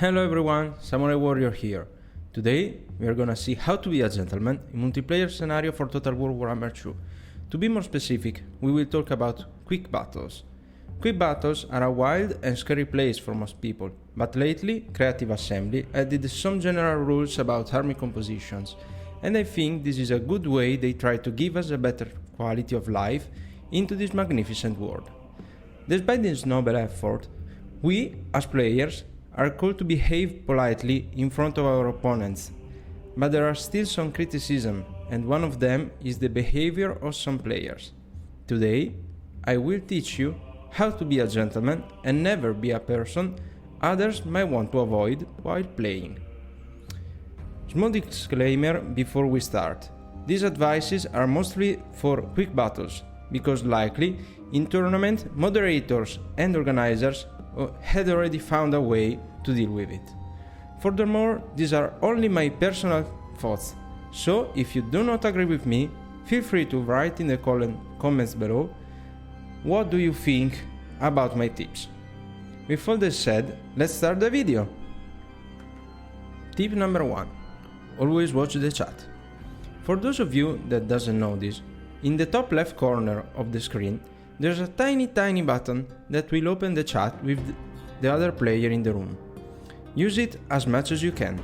Hello everyone, Samurai Warrior here. Today we are gonna see how to be a gentleman in multiplayer scenario for Total War Warhammer 2. To be more specific, we will talk about quick battles. Quick battles are a wild and scary place for most people, but lately Creative Assembly added some general rules about army compositions, and I think this is a good way they try to give us a better quality of life into this magnificent world. Despite this noble effort, we, as players, are called to behave politely in front of our opponents, but there are still some criticism, and one of them is the behavior of some players. Today, I will teach you how to be a gentleman and never be a person others might want to avoid while playing. Small disclaimer before we start. These advices are mostly for quick battles, because likely in tournament moderators and organizers had already found a way to deal with it. Furthermore, these are only my personal thoughts, so if you do not agree with me, feel free to write in the comments below what do you think about my tips. With all this said, let's start the video. Tip number 1. Always watch the chat. For those of you that doesn't know this, in the top left corner of the screen there's a tiny button that will open the chat with the other player in the room. Use it as much as you can.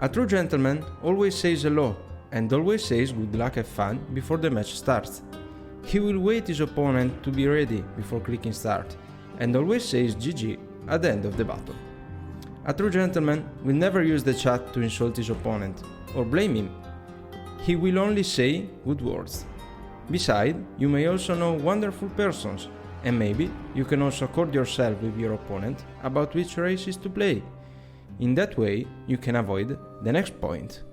A true gentleman always says hello and always says good luck and fun before the match starts. He will wait his opponent to be ready before clicking start and always says GG at the end of the battle. A true gentleman will never use the chat to insult his opponent or blame him. He will only say good words. Besides, you may also know wonderful persons, and maybe you can also accord yourself with your opponent about which races to play. In that way, you can avoid the next point.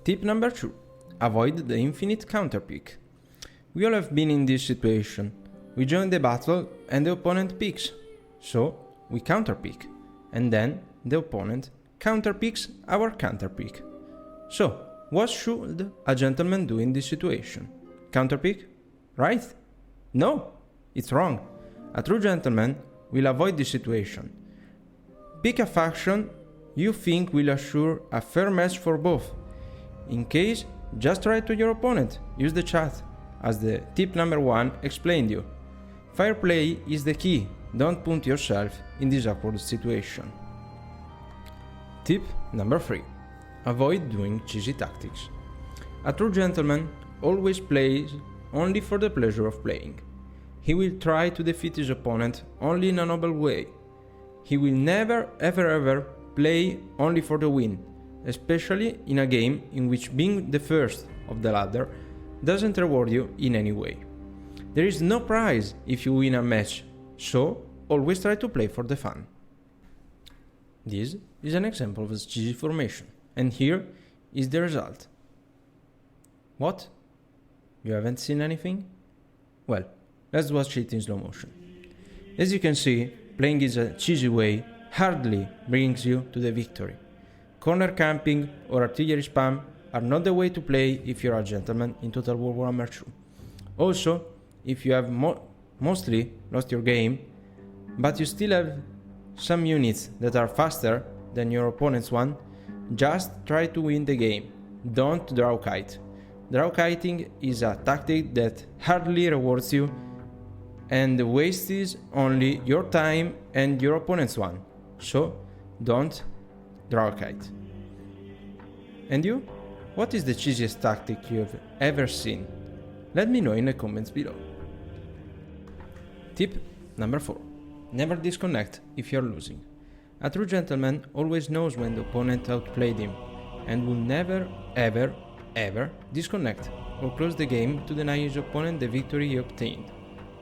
Tip number 2. Avoid the infinite counterpick. We all have been in this situation. We join the battle and the opponent picks, so we counterpick, and then the opponent counterpicks our counterpick. So, what should a gentleman do in this situation? Counterpick? Right? No, it's wrong. A true gentleman will avoid this situation. Pick a faction you think will assure a fair match for both. In case, just write to your opponent, use the chat, as the tip number 1 explained you. Fair play is the key, don't put yourself in this awkward situation. Tip number 3. Avoid doing cheesy tactics. A true gentleman always plays only for the pleasure of playing. He will try to defeat his opponent only in a noble way. He will never ever play only for the win, especially in a game in which being the first of the ladder doesn't reward you in any way. There is no prize if you win a match, so always try to play for the fun. This is an example of a cheesy formation. And here is the result. What? You haven't seen anything? Well, let's watch it in slow motion. As you can see, playing in a cheesy way hardly brings you to the victory. Corner camping or artillery spam are not the way to play if you're a gentleman in Total War Warhammer 2. Also, if you have mostly lost your game, but you still have some units that are faster than your opponent's one, just try to win the game. Don't draw kite. Draw kiting is a tactic that hardly rewards you and wastes only your time and your opponent's one. So, don't draw a kite. And you? What is the cheesiest tactic you have ever seen? Let me know in the comments below. Tip number 4. Never disconnect if you're losing. A true gentleman always knows when the opponent outplayed him, and will never ever disconnect or close the game to deny his opponent the victory he obtained.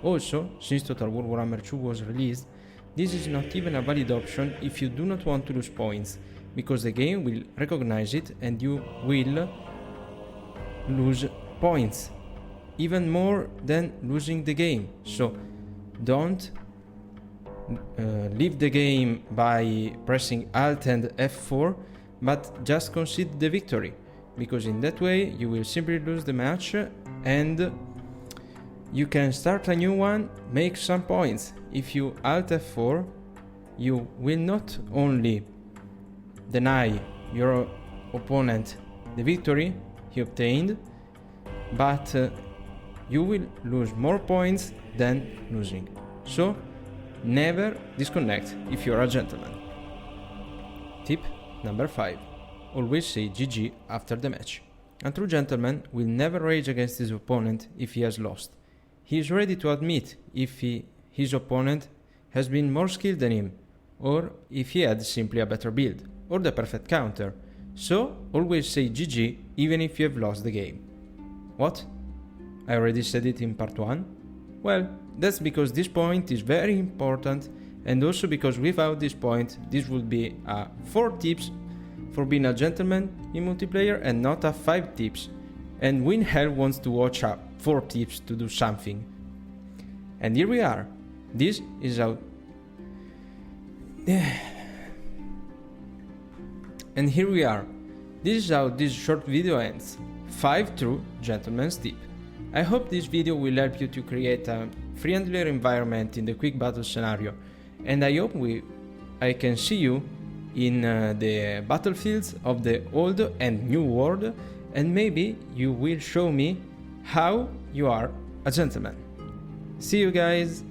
Also, since Total War Warhammer 2 was released, this is not even a valid option if you do not want to lose points, because the game will recognize it and you will lose points, even more than losing the game. So, don't leave the game by pressing Alt and F4, but just concede the victory, because in that way you will simply lose the match and you can start a new one, make some points. If you Alt F4, you will not only deny your opponent the victory he obtained, but you will lose more points than losing. So never disconnect if you're a gentleman. Tip number 5. Always say GG after the match. A true gentleman will never rage against his opponent if he has lost. He is ready to admit if his opponent has been more skilled than him, or if he had simply a better build, or the perfect counter. So always say GG even if you have lost the game. What? I already said it in part 1? Well, that's because this point is very important, and also because without this point, this would be a 4 tips for being a gentleman in multiplayer and not a 5 tips. And Win Hell wants to watch a 4 tips to do something. And here we are. This is how... And here we are. This is how this short video ends. 5 true gentleman's tip. I hope this video will help you to create a friendlier environment in the quick battle scenario, and I hope I can see you in the battlefields of the old and new world, and maybe you will show me how you are a gentleman. See you guys!